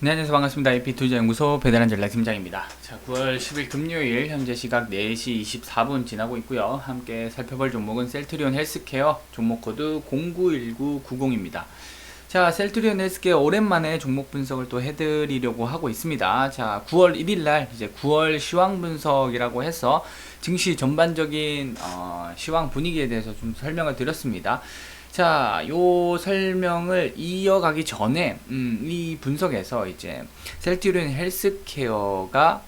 네, 안녕하세요. 반갑습니다. IP투자연구소 배달한 전략 팀장입니다. 자, 9월 10일 금요일 현재 시각 4시 24분 지나고 있고요. 함께 살펴볼 종목은 셀트리온 헬스케어 종목 코드 091990입니다. 자, 셀트리온 헬스케어 오랜만에 종목 분석을 또 해드리려고 하고 있습니다. 자, 9월 1일 날 이제 9월 시황 분석이라고 해서 증시 전반적인 시황 분위기에 대해서 좀 설명을 드렸습니다. 자, 요 설명을 이어가기 전에 이 분석에서 이제 셀트리온 헬스케어가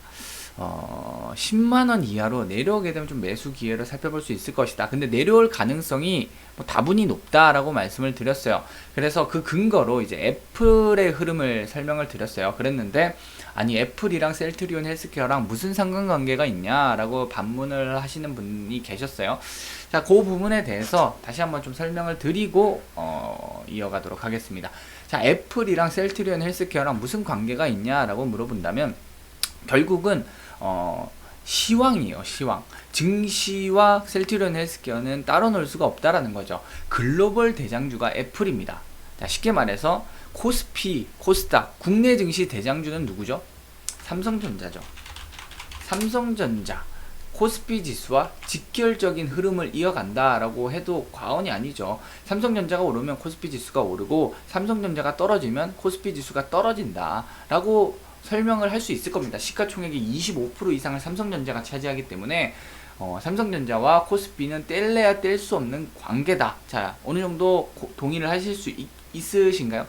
10만원 이하로 내려오게 되면 좀 매수 기회를 살펴볼 수 있을 것이다. 근데 내려올 가능성이 뭐 다분히 높다라고 말씀을 드렸어요. 그래서 그 근거로 이제 애플의 흐름을 설명을 드렸어요. 그랬는데 아니 애플이랑 셀트리온 헬스케어랑 무슨 상관관계가 있냐라고 반문을 하시는 분이 계셨어요. 자, 그 부분에 대해서 다시 한번 좀 설명을 드리고 이어가도록 하겠습니다. 자, 애플이랑 셀트리온 헬스케어랑 무슨 관계가 있냐라고 물어본다면 결국은 시황이에요. 시황. 증시와 셀트리온 헬스케어는 따로 놀 수가 없다라는 거죠. 글로벌 대장주가 애플입니다. 자, 쉽게 말해서 코스피, 코스닥, 국내 증시 대장주는 누구죠? 삼성전자죠. 삼성전자, 코스피 지수와 직결적인 흐름을 이어간다라고 해도 과언이 아니죠. 삼성전자가 오르면 코스피 지수가 오르고 삼성전자가 떨어지면 코스피 지수가 떨어진다라고 설명을 할 수 있을 겁니다. 시가총액의 25% 이상을 삼성전자가 차지하기 때문에 삼성전자와 코스피는 뗄래야 뗄 수 없는 관계다. 자, 어느 정도 동의를 하실 수 있으신가요?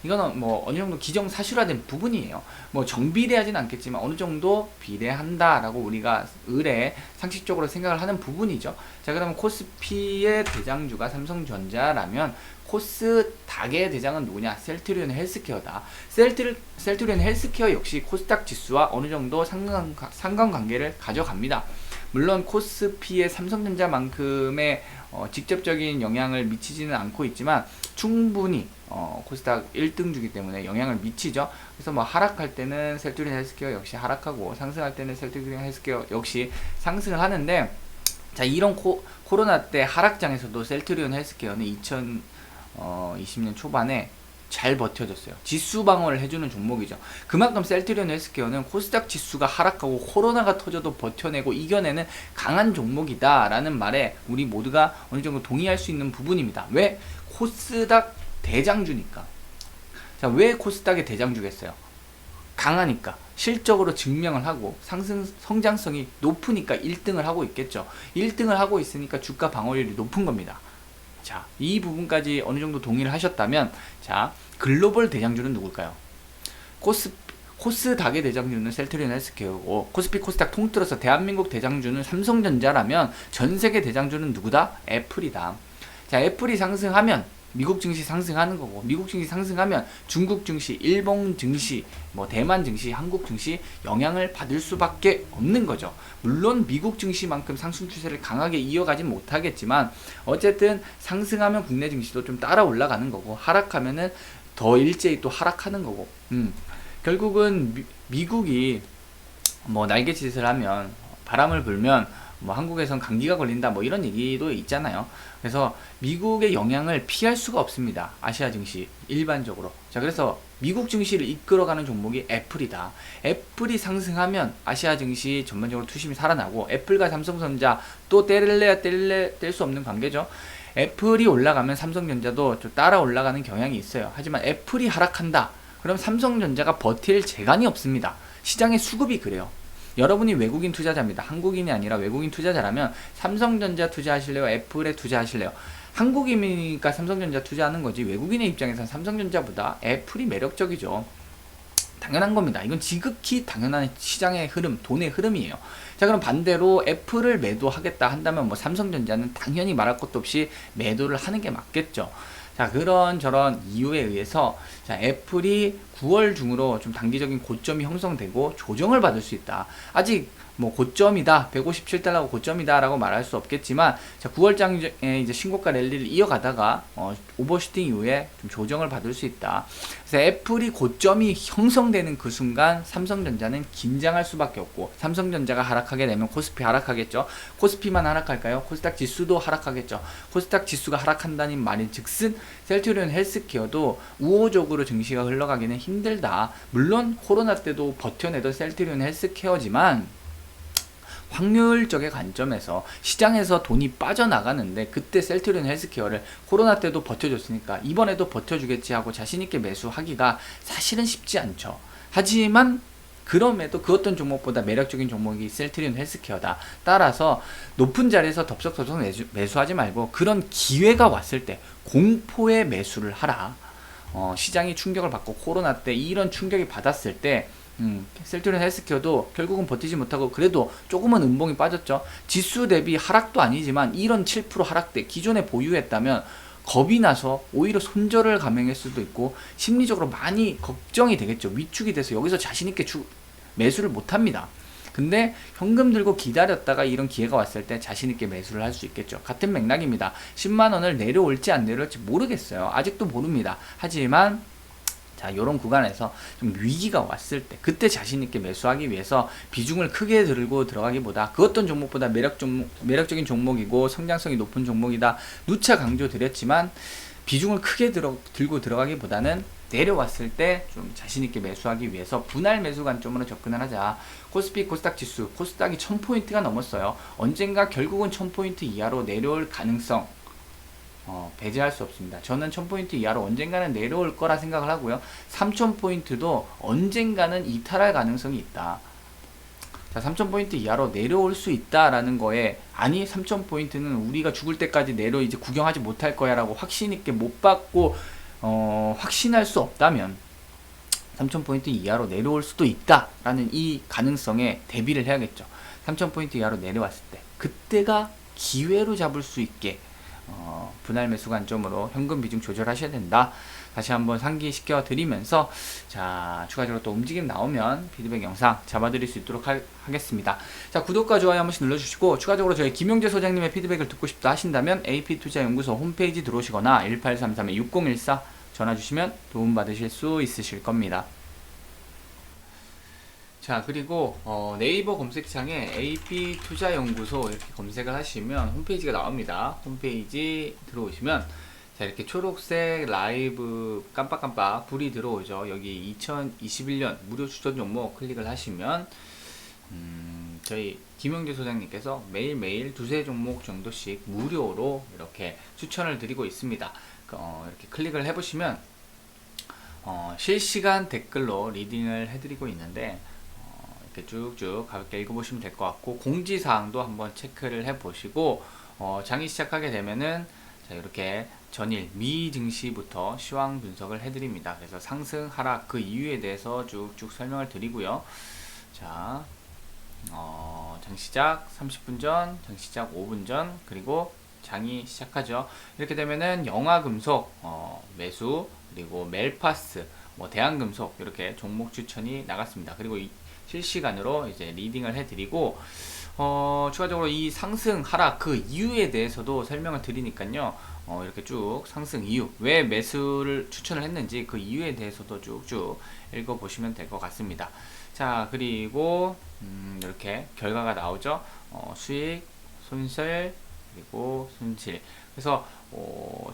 이거는 뭐 어느 정도 기정사실화된 부분이에요. 뭐 정비례하진 않겠지만 어느 정도 비례한다라고 우리가 상식적으로 생각을 하는 부분이죠. 자, 그러면 코스피의 대장주가 삼성전자라면 코스닥의 대장은 누구냐? 셀트리온 헬스케어다. 셀트리온 헬스케어 역시 코스닥 지수와 어느 정도 상관관계를 가져갑니다. 물론 코스피의 삼성전자만큼의 직접적인 영향을 미치지는 않고 있지만 충분히 코스닥 1등주기 때문에 영향을 미치죠. 그래서 뭐 하락할 때는 셀트리온 헬스케어 역시 하락하고 상승할 때는 셀트리온 헬스케어 역시 상승을 하는데, 자, 이런 코로나 때 하락장에서도 셀트리온 헬스케어는 2020년 초반에 잘 버텨줬어요. 지수 방어를 해주는 종목이죠. 그만큼 셀트리온 헬스케어는 코스닥 지수가 하락하고 코로나가 터져도 버텨내고 이겨내는 강한 종목이다 라는 말에 우리 모두가 어느 정도 동의할 수 있는 부분입니다. 왜? 코스닥 대장주니까. 자, 왜 코스닥의 대장주겠어요? 강하니까, 실적으로 증명을 하고 성장성이 높으니까 1등을 하고 있겠죠. 1등을 하고 있으니까 주가 방어율이 높은 겁니다. 자, 이 부분까지 어느 정도 동의를 하셨다면, 자, 글로벌 대장주는 누굴까요? 코스닥의 대장주는 셀트리온 헬스케어고, 코스피 코스닥 통틀어서 대한민국 대장주는 삼성전자라면 전 세계 대장주는 누구다? 애플이다. 자, 애플이 상승하면 미국 증시 상승하는 거고, 미국 증시 상승하면 중국 증시, 일본 증시, 뭐 대만 증시, 한국 증시 영향을 받을 수밖에 없는 거죠. 물론 미국 증시만큼 상승 추세를 강하게 이어가진 못하겠지만 어쨌든 상승하면 국내 증시도 좀 따라 올라가는 거고, 하락하면은 더 일제히 또 하락하는 거고. 결국은 미국이 뭐 날개짓을 하면, 바람을 불면 뭐 한국에선 감기가 걸린다 뭐 이런 얘기도 있잖아요. 그래서 미국의 영향을 피할 수가 없습니다. 아시아 증시 일반적으로. 자, 그래서 미국 증시를 이끌어가는 종목이 애플이다. 애플이 상승하면 아시아 증시 전반적으로 투심이 살아나고, 애플과 삼성전자 또 뗄래야 뗄 수 없는 관계죠. 애플이 올라가면 삼성전자도 좀 따라 올라가는 경향이 있어요. 하지만 애플이 하락한다. 그럼 삼성전자가 버틸 재간이 없습니다. 시장의 수급이 그래요. 여러분이 외국인 투자자입니다. 한국인이 아니라 외국인 투자자라면 삼성전자 투자하실래요? 애플에 투자하실래요? 한국인이니까 삼성전자 투자하는 거지, 외국인의 입장에서는 삼성전자보다 애플이 매력적이죠. 당연한 겁니다. 이건 지극히 당연한 시장의 흐름, 돈의 흐름이에요. 자, 그럼 반대로 애플을 매도하겠다 한다면 뭐 삼성전자는 당연히 말할 것도 없이 매도를 하는 게 맞겠죠. 자, 그런저런 이유에 의해서 자, 애플이 9월 중으로 좀 단기적인 고점이 형성되고 조정을 받을 수 있다. 아직 뭐 고점이다, 157달러가 고점이다라고 말할 수 없겠지만, 자 9월장에 이제 신고가 랠리를 이어가다가 오버슈팅 이후에 좀 조정을 받을 수 있다. 그래서 애플이 고점이 형성되는 그 순간 삼성전자는 긴장할 수밖에 없고, 삼성전자가 하락하게 되면 코스피 하락하겠죠. 코스피만 하락할까요? 코스닥 지수도 하락하겠죠. 코스닥 지수가 하락한다는 말인즉슨 셀트리온 헬스케어도 우호적으로 증시가 흘러가기는 힘들다. 물론 코로나 때도 버텨내던 셀트리온 헬스케어지만, 확률적의 관점에서 시장에서 돈이 빠져나가는데, 그때 셀트리온 헬스케어를 코로나 때도 버텨줬으니까 이번에도 버텨주겠지 하고 자신있게 매수하기가 사실은 쉽지 않죠. 하지만 그럼에도 그 어떤 종목보다 매력적인 종목이 셀트리온 헬스케어다. 따라서 높은 자리에서 덥석덥석 매수하지 말고, 그런 기회가 왔을 때 공포의 매수를 하라. 시장이 충격을 받고 코로나 때 이런 충격이 받았을 때 셀트리온 헬스케어도 결국은 버티지 못하고 그래도 조금은 음봉이 빠졌죠. 지수 대비 하락도 아니지만 이런 7% 하락대 기존에 보유했다면 겁이 나서 오히려 손절을 감행할 수도 있고, 심리적으로 많이 걱정이 되겠죠. 위축이 돼서 여기서 자신있게 매수를 못합니다. 근데 현금 들고 기다렸다가 이런 기회가 왔을 때 자신있게 매수를 할 수 있겠죠. 같은 맥락입니다. 10만원을 내려올지 안 내려올지 모르겠어요. 아직도 모릅니다. 하지만 자, 요런 구간에서 좀 위기가 왔을 때 그때 자신있게 매수하기 위해서 비중을 크게 들고 들어가기보다, 그 어떤 종목보다 매력적인 종목이고 성장성이 높은 종목이다 누차 강조드렸지만, 비중을 크게 들고 들어가기보다는 내려왔을 때 좀 자신있게 매수하기 위해서 분할 매수 관점으로 접근을 하자. 코스피 코스닥 지수, 코스닥이 1000포인트가 넘었어요. 언젠가 결국은 1000포인트 이하로 내려올 가능성 배제할 수 없습니다. 저는 1000포인트 이하로 언젠가는 내려올 거라 생각을 하고요. 3000포인트도 언젠가는 이탈할 가능성이 있다. 자, 3000포인트 이하로 내려올 수 있다라는 거에, 아니 3000포인트는 우리가 죽을 때까지 이제 구경하지 못할 거야 라고 확신있게 못 받고 확신할 수 없다면 3000포인트 이하로 내려올 수도 있다라는 이 가능성에 대비를 해야겠죠. 3000포인트 이하로 내려왔을 때 그때가 기회로 잡을 수 있게 분할 매수 관점으로 현금 비중 조절하셔야 된다. 다시 한번 상기시켜 드리면서, 자 추가적으로 또 움직임 나오면 피드백 영상 잡아드릴 수 있도록 하겠습니다. 자, 구독과 좋아요 한 번씩 눌러주시고, 추가적으로 저희 김용재 소장님의 피드백을 듣고 싶다 하신다면 AP투자연구소 홈페이지 들어오시거나 1833-6014 전화 주시면 도움 받으실 수 있으실 겁니다. 자, 그리고 네이버 검색창에 AP투자연구소 이렇게 검색을 하시면 홈페이지가 나옵니다. 홈페이지 들어오시면, 자 이렇게 초록색 라이브 깜빡깜빡 불이 들어오죠. 여기 2021년 무료 추천 종목 클릭을 하시면 저희 김용재 소장님께서 매일매일 두세 종목 정도씩 무료로 이렇게 추천을 드리고 있습니다. 이렇게 클릭을 해보시면 실시간 댓글로 리딩을 해드리고 있는데, 이렇게 쭉쭉 가볍게 읽어보시면 될 것 같고, 공지사항도 한번 체크를 해보시고, 장이 시작하게 되면은 자 이렇게 전일 미 증시부터 시황 분석을 해드립니다. 그래서 상승 하락 그 이유에 대해서 쭉쭉 설명을 드리고요. 자 장시작 30분 전, 장시작 5분 전, 그리고 장이 시작하죠. 이렇게 되면은 영화금속 매수, 그리고 멜파스, 대한금속 이렇게 종목 추천이 나갔습니다. 그리고 실시간으로 이제 리딩을 해드리고, 추가적으로 이 상승 하락 그 이유에 대해서도 설명을 드리니까요. 이렇게 쭉 상승 이유, 왜 매수를 추천을 했는지 그 이유에 대해서도 쭉쭉 읽어보시면 될 것 같습니다. 자, 그리고 이렇게 결과가 나오죠. 수익, 손실, 그리고 손실. 그래서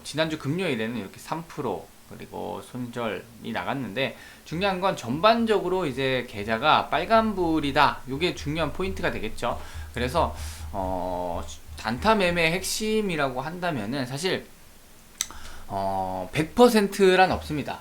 지난주 금요일에는 이렇게 3% 그리고 손절이 나갔는데, 중요한 건 전반적으로 이제 계좌가 빨간불이다. 이게 중요한 포인트가 되겠죠. 그래서 단타 매매의 핵심이라고 한다면은 사실 100%란 없습니다.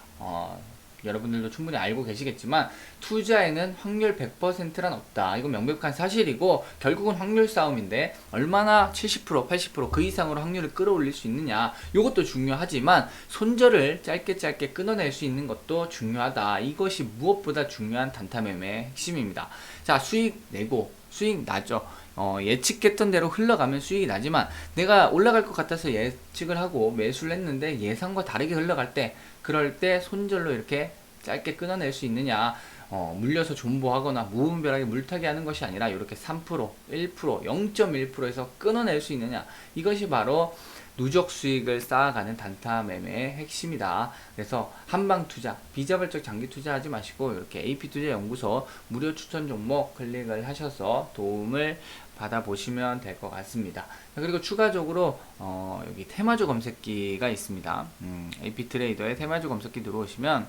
여러분들도 충분히 알고 계시겠지만 투자에는 확률 100%란 없다. 이건 명백한 사실이고, 결국은 확률 싸움인데 얼마나 70%, 80% 그 이상으로 확률을 끌어올릴 수 있느냐, 이것도 중요하지만 손절을 짧게 끊어낼 수 있는 것도 중요하다. 이것이 무엇보다 중요한 단타 매매의 핵심입니다. 자, 수익 내고 수익 나죠. 예측했던 대로 흘러가면 수익이 나지만, 내가 올라갈 것 같아서 예측을 하고 매수를 했는데 예상과 다르게 흘러갈 때, 그럴 때 손절로 이렇게 짧게 끊어낼 수 있느냐, 물려서 존버하거나 무분별하게 물타기 하는 것이 아니라 이렇게 3%, 1%, 0.1%에서 끊어낼 수 있느냐, 이것이 바로 누적 수익을 쌓아가는 단타 매매의 핵심이다. 그래서 한방 투자, 비자발적 장기 투자하지 마시고 이렇게 AP투자연구소 무료 추천 종목 클릭을 하셔서 도움을 받아보시면 될 것 같습니다. 그리고 추가적으로 여기 테마주 검색기가 있습니다. AP트레이더에 테마주 검색기 들어오시면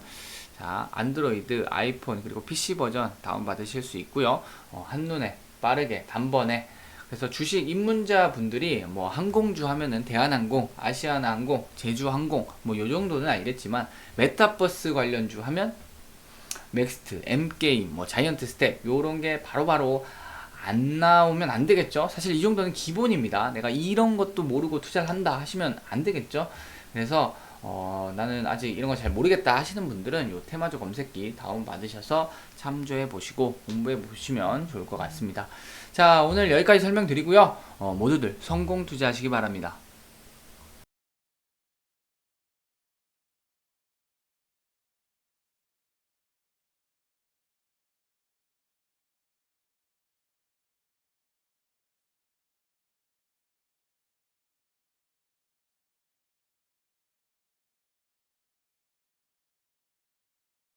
자, 안드로이드, 아이폰, 그리고 PC 버전 다운받으실 수 있고요. 한눈에 빠르게 단번에. 그래서 주식 입문자 분들이 뭐 항공주 하면은 대한항공, 아시아나항공, 제주항공 뭐 요 정도는 알겠지만 메타버스 관련주 하면 넥스트, M게임, 뭐 자이언트 스텝 요런 게 바로바로 안 나오면 안 되겠죠. 사실 이 정도는 기본입니다. 내가 이런 것도 모르고 투자를 한다 하시면 안 되겠죠. 그래서 나는 아직 이런 거 잘 모르겠다 하시는 분들은 요 테마주 검색기 다운 받으셔서 참조해 보시고 공부해 보시면 좋을 것 같습니다. 자, 오늘 여기까지 설명드리고요. 모두들 성공 투자하시기 바랍니다.